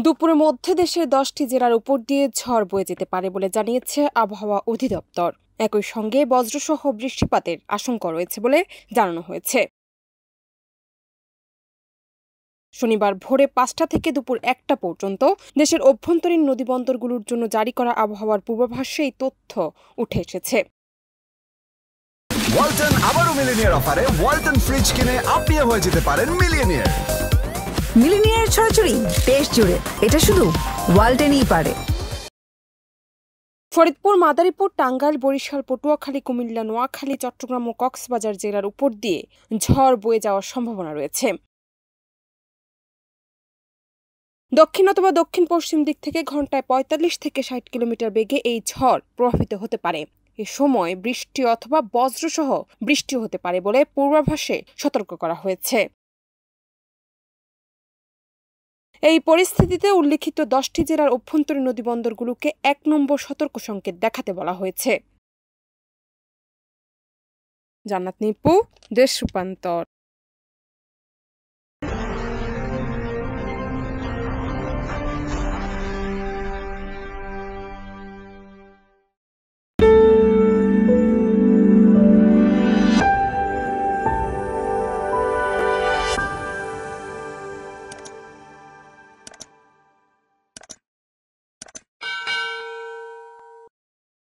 দুপুরের মধ্যে দেশের 10টি জেলার উপর দিয়ে ঝড় বয়ে যেতে পারে বলে জানিয়েছে আবহাওয়া অধিদপ্তর। একই সঙ্গে বজ্রসহ বৃষ্টিপাতের আশঙ্কা রয়েছে বলে জানানো হয়েছে। শনিবার ভোরে 5টা থেকে দুপুর 1টা পর্যন্ত দেশের অভ্যন্তরীণ নদীবন্দরগুলোর জন্য জারি করা আবহাওয়ার পূর্বাভাসে এই তথ্য উঠে এসেছে। ওয়ালটন আবারও মিলিনিয়ার অফারে ওয়ালটন ফ্রিজ কিনে আপনিও হয়ে যেতে পারেন মিলিয়নিয়ার। মিলিনিয়ার ছড়াছড়ি দেশ জুড়ে, এটা শুধু ওয়ালটেনই পারে। ফরিদপুর, মাদারীপুর, টাঙ্গাইল, বরিশাল, পটুয়াখালী, কুমিল্লা, নোয়াখালী, চট্টগ্রাম ও কক্সবাজার জেলার উপর দিয়ে ঝড় বয়ে যাওয়ার সম্ভাবনা রয়েছে। দক্ষিণ অথবা দক্ষিণ পশ্চিম দিক থেকে ঘন্টায় 45 থেকে 60 কিলোমিটার বেগে এই ঝড় প্রভাবিত হতে পারে। এ সময় বৃষ্টি অথবা বজ্রসহ বৃষ্টি হতে পারে বলে পূর্বাভাসে সতর্ক করা হয়েছে। এই পরিস্থিতিতে উল্লিখিত 10টি জেলার অভ্যন্তরীণ নদীবন্দরগুলোকে 1 নম্বর সতর্ক সংকেত দেখাতে বলা হয়েছে। জান্নাত নিপু, দেশ রূপান্তর।